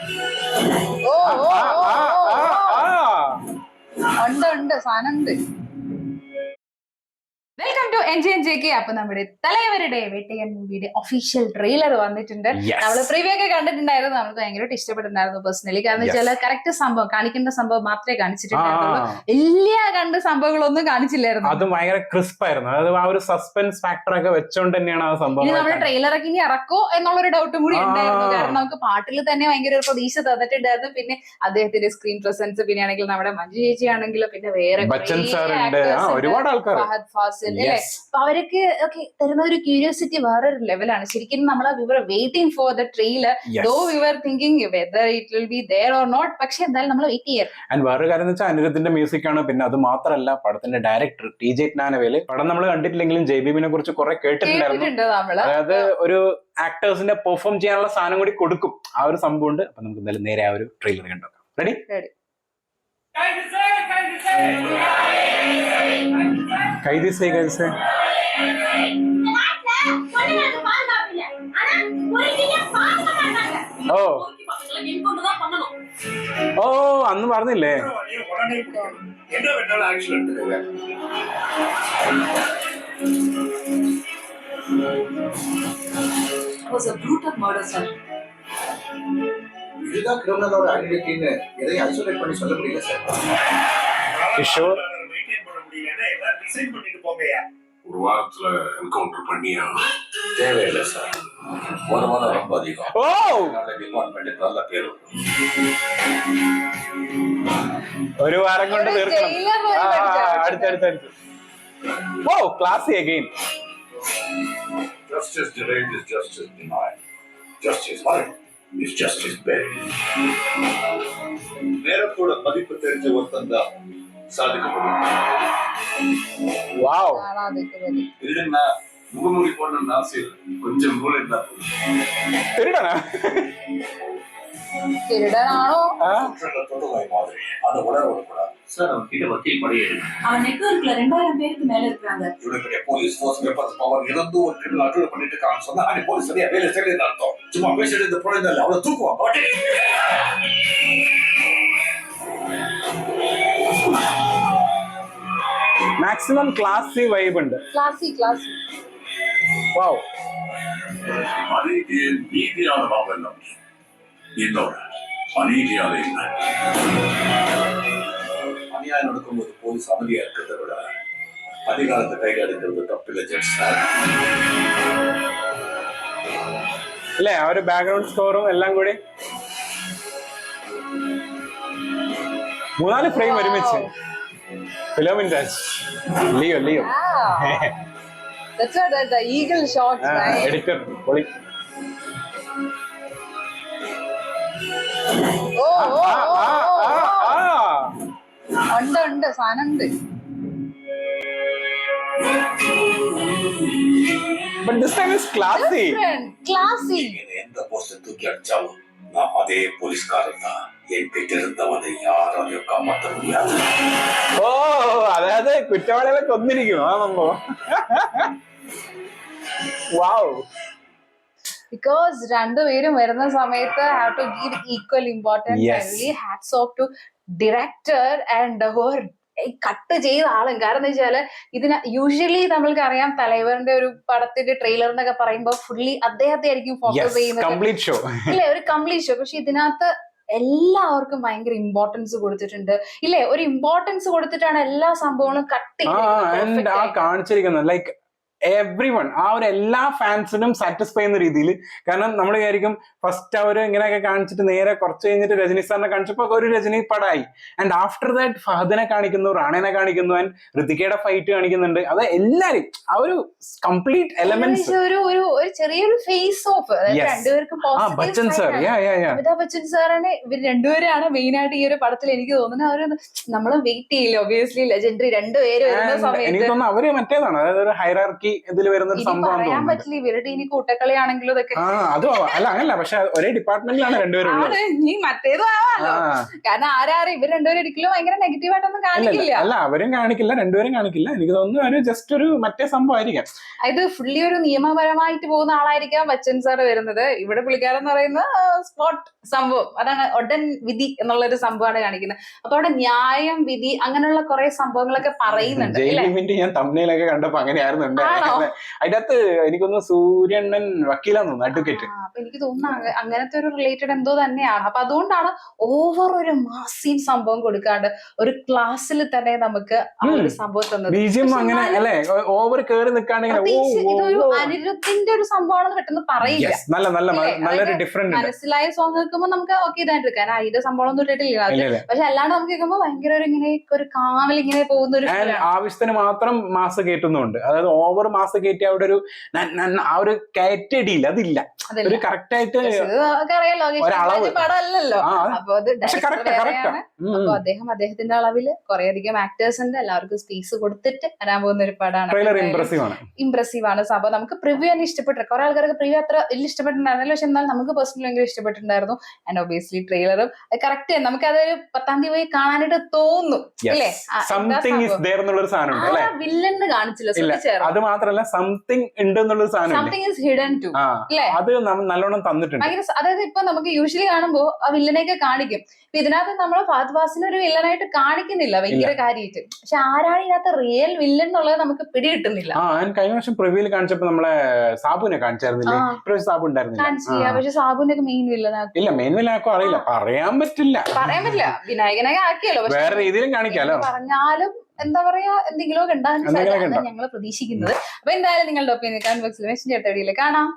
ഓ ഉണ്ട് സാധനം ഉണ്ട്. Welcome to NJNJK. അപ്പൊ നമ്മുടെ തലവരുടെ വേട്ടയൻ മൂവിയുടെ ഒഫീഷ്യൽ ട്രെയിലർ വന്നിട്ടുണ്ട്. നമ്മള് പ്രീവ്യൂ ഒക്കെ കണ്ടിട്ടുണ്ടായിരുന്നു. നമുക്ക് ഭയങ്കരമായിട്ട് ഇഷ്ടപ്പെട്ടിട്ടുണ്ടായിരുന്നു പേഴ്സണലി. കാരണം വെച്ചാൽ കറക്റ്റ് സംഭവം കാണിക്കേണ്ട സംഭവം മാത്രമേ കാണിച്ചിട്ടുണ്ടായിരുന്നുള്ളൂ. വലിയ കണ്ട സംഭവങ്ങളൊന്നും കാണിച്ചില്ലായിരുന്നു. അത് ഭയങ്കര ക്രിസ്പ് ആയിരുന്നു. അതായത് ആ ഒരു സസ്പെൻസ് ഫാക്ടർ ഒക്കെ വെച്ചോണ്ട് തന്നെയാണ് ആ സംഭവം. ഇനി നമ്മുടെ ട്രെയിലറൊക്കെ ഇനി ഇറക്കോ എന്നുള്ളൊരു ഡൗട്ടും കൂടി ഉണ്ടായിരുന്നു. കാരണം നമുക്ക് പാട്ടിൽ തന്നെ ഭയങ്കര ഒരു പ്രതീക്ഷ തന്നിട്ടുണ്ടായിരുന്നു. പിന്നെ അദ്ദേഹത്തിന്റെ സ്ക്രീൻ പ്രസൻസ്, പിന്നെ ആണെങ്കിൽ നമ്മുടെ മഞ്ജു ചേച്ചി ആണെങ്കിലും, പിന്നെ വേറെ ബച്ചൻ സാർ ഉണ്ട്, ഒരുപാട് ആൾക്കാർ, ഫഹദ് ഫാസിൽ അല്ലെ. അപ്പൊ അവരൊക്കെ ഒക്കെ തരുന്ന ഒരു ക്യൂരിയോസിറ്റി വേറൊരു ലെവലാണ്. ശരിക്കും നമ്മൾ we were waiting for the trailer. Though we were thinking whether it will be there or not. പക്ഷെ എന്തായാലും നമ്മൾ വെയിറ്റ് ചെയ്യാം. ആൻഡ് വേറൊരു കാര്യം എന്ന് വെച്ചാൽ അനിരുദ്ധിന്റെ മ്യൂസിക് ആണ്. പിന്നെ അത് മാത്രമല്ല, പടത്തിന്റെ ഡയറക്ടർ TJ ജ്ഞാനവേല്. പടം നമ്മൾ കണ്ടിട്ടില്ലെങ്കിലും ജയ്ബീബിനെ കുറിച്ച് കുറെ കേട്ടിട്ടുണ്ടായിരുന്നു. അതായത് ഒരു ആക്ടേഴ്സിന്റെ പെർഫോം ചെയ്യാനുള്ള സാധനം കൂടി കൊടുക്കും, ആ ഒരു സംഭവം ഉണ്ട്. അപ്പൊ നമുക്ക് എന്തായാലും നേരെ ആ ഒരു ട്രെയിലർ കണ്ടോക്കാം. റെഡി? കൈദിസേ കൈദിസേ ഓ ഓ അന്ന് പറഞ്ഞില്ലേ? இதுதான் கிரிமினலோட ஐடென்டிட்டின்னு எதையும் ஐசோலேட் பண்ணி சொல்ல முடியல சார். ஒரு வாரத்துல என்கவுண்டர் பண்ணியா? தேவையில்லை சார். வருமானம் ரொம்ப அதிகம். ஓ டிபார்ட்மெண்ட் நல்ல பேர் ഒരു വാരം കൊണ്ട് തീർക്കണം. അടുത്തടുത്ത് ഓ ക്ലാസി again. Justice delayed is justice denied. Justice life is justice buried. நேரத்தோட மதிப்பு தெரிஞ்ச ஒருத்தன் தான் சாதிக்க முடியும். வாவ். இல்லைன்னா முகமூடி போடணும்னு ஆசை இல்லை, கொஞ்சம் மூளை இருந்தா திருடனா? திருடனாണോ? தொடுவாய் மாதிரி அதை உணர விடக்கூடாது சார். அவன் கிட்ட வக்கீல் படையேடு. அவன் நெட்வொர்க்ல 2000 பேருக்கு மேல இருக்காங்க. இவ்வளவு பெரிய போலீஸ் ஃபோர்ஸ் வெப்பன்ஸ் பவர் இருந்து ஒரு கிரிமினல் அட்ரோல் பண்ணிட்டு இருக்கான்னு சொன்னா அந்த போலீஸ் சரியா வேலை செய்யறது அர்த்தம். சும்மா பேசிட்டு இந்த பொழுது இல்லை, அவளை தூக்குவான் பாட்டி. മാക്സിമം ക്ലാസി വൈബ് ഉണ്ട്. ക്ലാസി വാവ്. அநீதியை நீதியான பாவம் இன்னொரு அநீதியான இல்லை. அநியாயம் நடக்கும்போது போலீஸ் அமைதியா இருக்கிறத விட அதிகாரத்தை கையில் எடுக்கிறது தப்பில்லை ஜட்ஜ் சார். അല്ലേ ആ ഒരു ബാക്ക്ഗ്രൗണ്ട് സ്കോറും എല്ലാം കൂടി 3-4 ഫ്രെയിം ഒരുമിച്ച്. Philomin Raj, Leo That's what the eagle shot, right? Editor പൊളി. ഉണ്ട് സാധനം ഉണ്ട്. But this time is classy. Classy. எந்த போஸ்ட் தூக்கி அடிச்சாலும் நான் அதே போலீஸ்காரன் தான். என் கிட்ட இருந்தவனை யாராலையும் காப்பாற்ற முடியாது. ഓ അതായത് കുറ്റവാളികളെ കൊന്നിരിക്കും ആ സംഭവം. വാവ്. Because രണ്ടുപേരും വരുന്ന സമയത്ത് have to give equal importance. Yes. Really hats off to director and who are cut ചെയ്ത ആളും. കാരണം എന്താ വെച്ചാല് ഇതിന് യൂഷ്വലി നമ്മൾക്ക് അറിയാം തലൈവറിന്റെ ഒരു പടത്തിന്റെ ട്രെയിലർ എന്നൊക്കെ പറയുമ്പോൾ ഫുള്ളി അദ്ദേഹത്തെ ആയിരിക്കും ഫോക്കസ് ചെയ്യുന്നത്. കംപ്ലീറ്റ് ഷോ ഇല്ലേ, ഒരു കംപ്ലീറ്റ് ഷോ. പക്ഷെ ഇതിനകത്ത് എല്ലാവർക്കും ഭയങ്കര ഇമ്പോർട്ടൻസ് കൊടുത്തിട്ടുണ്ട്. ഇല്ലേ, ഒരു ഇമ്പോർട്ടൻസ് കൊടുത്തിട്ടാണ് എല്ലാ സംഭവങ്ങളും കട്ട് ചെയ്ത് കാണിച്ചിരിക്കുന്നത്. ലൈക്ക് എവ്രി വൺ, ആ ഒരു എല്ലാ ഫാൻസിനും സാറ്റിസ്ഫൈ ചെയ്യുന്ന രീതിയിൽ. കാരണം നമ്മൾ വിചാരിക്കും ഫസ്റ്റ് അവർ ഇങ്ങനെയൊക്കെ കാണിച്ചിട്ട് നേരെ കുറച്ച് കഴിഞ്ഞിട്ട് രജനി സാറിനെ കാണിച്ചപ്പോൾ ഒരു രജനി പടമായി. ആൻഡ് ആഫ്റ്റർ ദാറ്റ് ഫഹദിനെ കാണിക്കുന്നു, റാണേനെ കാണിക്കുന്നു, ആൻഡ് ഋതികയുടെ ഫൈറ്റ് കാണിക്കുന്നുണ്ട്. അത് എല്ലാരും ആ ഒരു കംപ്ലീറ്റ് എലമെന്റ്സ്. ഒരു ചെറിയൊരു ഫേസ് ഓഫ് രണ്ടുപേർക്കും. ബച്ചൻ സാർ, അമിതാഭ് ബച്ചൻ സാറാണ് ഇവർ രണ്ടുപേരാണ് മെയിൻ ആയിട്ട് ഈ ഒരു പടത്തിൽ. എനിക്ക് തോന്നുന്നത് അവര് നമ്മൾ വെയിറ്റ് ചെയ്യില്ല. ഒബിയസ്ലി ലെജൻഡറി രണ്ടുപേര് വരുന്ന സമയത്ത് എനിക്ക് തോന്നുന്നു അവര് മറ്റേതാണ്, അതായത് ഒരു ഹൈറാർക്കി ഇതിൽ വരുന്ന ഒരു ഇനി സംഭവം പറയാൻ തോന്നുന്നു. പറ്റില്ല ഇവരുടെ ഇനി കൂട്ടക്കളിയാണെങ്കിലും ഇതൊക്കെ ആ അതും അല്ല അങ്ങനല്ല, പക്ഷെ ഒരേ ഡിപ്പാർട്ട്മെന്റിലാണ് രണ്ടുപേരും ഉള്ളത്. ഇനി മറ്റേതും ആവാമല്ലോ. ആ കാരണം ആരാരും ഇവർ രണ്ടുപേരും ഒരിക്കലും ഭയങ്കര നെഗറ്റീവ് ആയിട്ടൊന്നും കാണിക്കില്ല. അല്ല അവരും കാണിക്കില്ല, രണ്ടുപേരും കാണിക്കില്ല. എനിക്ക് തോന്നുന്നു ഒരു ജസ്റ്റ് ഒരു മറ്റേ സംഭവം ആയിരിക്കാം. ഇത് ഫുള്ളി ഒരു നിയമപരമായിട്ട് പോകുന്ന ആളായിരിക്കാം ബച്ചൻ സാർ വരുന്നത്. ഇവിടെ പുള്ളിക്കാരൻ എന്ന് പറയുന്ന സ്പോട്ട് സംഭവം, അതാണ് ഉടൻ വിധി എന്നുള്ളൊരു സംഭവമാണ് കാണിക്കുന്നത്. അപ്പൊ അവിടെ ന്യായം, വിധി, അങ്ങനെയുള്ള കുറെ സംഭവങ്ങളൊക്കെ പറയുന്നുണ്ട് അല്ലെ? ജയിലിന്റെ ഞാൻ തമ്മിലൊക്കെ കണ്ടപ്പോ അങ്ങനെയായിരുന്നു ആണോ? അതിന്റെ അകത്ത് എനിക്കൊന്ന് സൂര്യണ്ണൻ വക്കീലാന്ന് തോന്നുന്നു, അഡ്വക്കേറ്റ്. അപ്പൊ എനിക്ക് തോന്നുന്നു അങ്ങനത്തെ ഒരു റിലേറ്റഡ് എന്തോ തന്നെയാണ്. അപ്പൊ അതുകൊണ്ടാണ് ഓവർ ഒരു മാസീവ് സംഭവം കൊടുക്കാണ്ട് ഒരു ക്ലാസ്സിൽ തന്നെ നമുക്ക് ആ ഒരു സംഭവം തന്നത്. ബീജിയം പക്ഷെ അങ്ങനെ എന്നാലും അല്ലെ ഓവർ കേറി നിൽക്കാണെങ്കിൽ പ്രത്യേകിച്ച് ഇതൊരു അനിരുദ്ധിന്റെ ഒരു സംഭവമാണെന്ന് പെട്ടെന്ന് പറയില്ല. നല്ലൊരു ഡിഫറെന്റ് മനസ്സിലായ സോങ് കേൾക്കുമ്പോൾ നമുക്ക് ഓക്കെ ഇതായിട്ട് എടുക്കാൻ അതിന്റെ സംഭവം ഒന്നും ഇട്ടിട്ടില്ല അത്. ഇല്ല. പക്ഷെ അല്ലാണ്ട് നമുക്ക് കേൾക്കുമ്പോൾ ഭയങ്കര ഒരു ഇങ്ങനെ ഒരു കാവൽ ഇങ്ങനെ പോകുന്ന ഒരു feel ആണ്. ആവശ്യത്തിന് മാത്രം മാസ് കയറ്റുന്നുണ്ട്. അതായത് ഓവർ മാസ് കയറ്റി അവിടെ ഒരു ആ ഒരു കയറ്റടിയില്ല, അതില്ല. അതല്ല. ഒരു കറക്റ്റ് ആയിട്ട് പക്ഷെ ഇത് നമുക്ക് അറിയാലോ ഒരളവ്. പടം അല്ലല്ലോ. ആ, അപ്പൊ അത് പക്ഷെ director കറക്റ്റ് വേറെയാണ്. അപ്പൊ അദ്ദേഹത്തിന്റെ അളവില് കുറെ അധികം ആക്ടേഴ്സ് ഉണ്ട്, എല്ലാവർക്കും സ്പേസ് കൊടുത്തിട്ട് വരാൻ പോകുന്ന ഒരു പടമാണ്. ട്രെയിലർ ഇംപ്രസീവ് ആണ്. ഇംപ്രസീവ് ആണ് സംഭവം. നമുക്ക് പ്രിവ്യൂ തന്നെ ഇഷ്ടപ്പെട്ടു. കുറെ ആൾക്കാർക്ക് പ്രിവ്യൂ അത്ര വലിയ ഇഷ്ടപ്പെട്ടിട്ടുണ്ടായിരുന്നില്ല, പക്ഷെ എന്നാൽ നമുക്ക് പേഴ്സണലി ഭയങ്കര ഇഷ്ടപ്പെട്ടിട്ടുണ്ടായിരുന്നു. ആൻഡ് ഒബിയസ്ലി ട്രെയിലറും കറക്റ്റ് നമുക്ക് അതൊരു 10-ാം തീയതി പോയി കാണാനായിട്ട് തോന്നും അല്ലേ? സംതിങ് ഇസ് ദേർ എന്നുള്ളൊരു സാധനം ഉണ്ട് അല്ലെ? വില്ലന്ന് കാണിച്ചില്ല, ഇല്ല, ശ്രദ്ധിച്ചായിരുന്നു. അത് മാത്രല്ല സംതിങ് ഉണ്ട് എന്നുള്ളൊരു സാധനം സംതിങ് ഇസ് ഹിഡൻ ടു അല്ലേ? അത് നല്ലോണം തന്നിട്ടുണ്ട്. ഭയങ്കര അതായത് ഇപ്പൊ നമുക്ക് യൂഷ്വലി കാണുമ്പോ ആ വില്ലനെയൊക്കെ കാണിക്കും. ഇപ്പൊ ഇതിനകത്ത് നമ്മൾ ഫഹദ് ഫാസിനെ ഒരു വില്ലനായിട്ട് കാണിക്കുന്നില്ല ഭയങ്കര കാര്യമായിട്ട്. പക്ഷെ ആരാണ് ഇതിനകത്ത് റിയൽ വില്ലൻ എന്നുള്ളത് നമുക്ക് പിടികിട്ടുന്നില്ല. കഴിഞ്ഞ വർഷം പ്രിവ്യൂല് കാണിച്ചപ്പോ നമ്മളെ സാബുനെ കാണിച്ചായിരുന്നില്ലേ? ഇപ്രാവശ്യം സാബു ഉണ്ടായിരുന്നില്ല. കാണിച്ചില്ല. പക്ഷെ സാബുവിന്റെ ഒക്കെ മെയിൻ വില്ലനാക്കി. ഇല്ല, മെയിൻ വില്ലാക്കോ അറിയില്ല, പറയാൻ പറ്റില്ല. പറയാൻ പറ്റില്ല, വിനായകനൊക്കെ ആക്കിയല്ലോ. പക്ഷെ വേറെ രീതിയിലും കാണിക്കാലോ. പറഞ്ഞാലും എന്താ പറയാ, എന്തെങ്കിലുമൊക്കെ എന്തെങ്കിലുമൊക്കെ ഉണ്ടാകുന്ന ഞങ്ങൾ പ്രതീക്ഷിക്കുന്നത്. അപ്പൊ എന്തായാലും നിങ്ങളുടെ ഒപ്പീനിയൻ കമന്റ് ബോക്സിൽ മെസ്സേജ് എടുത്ത വീഡിയോയിൽ കാണാം.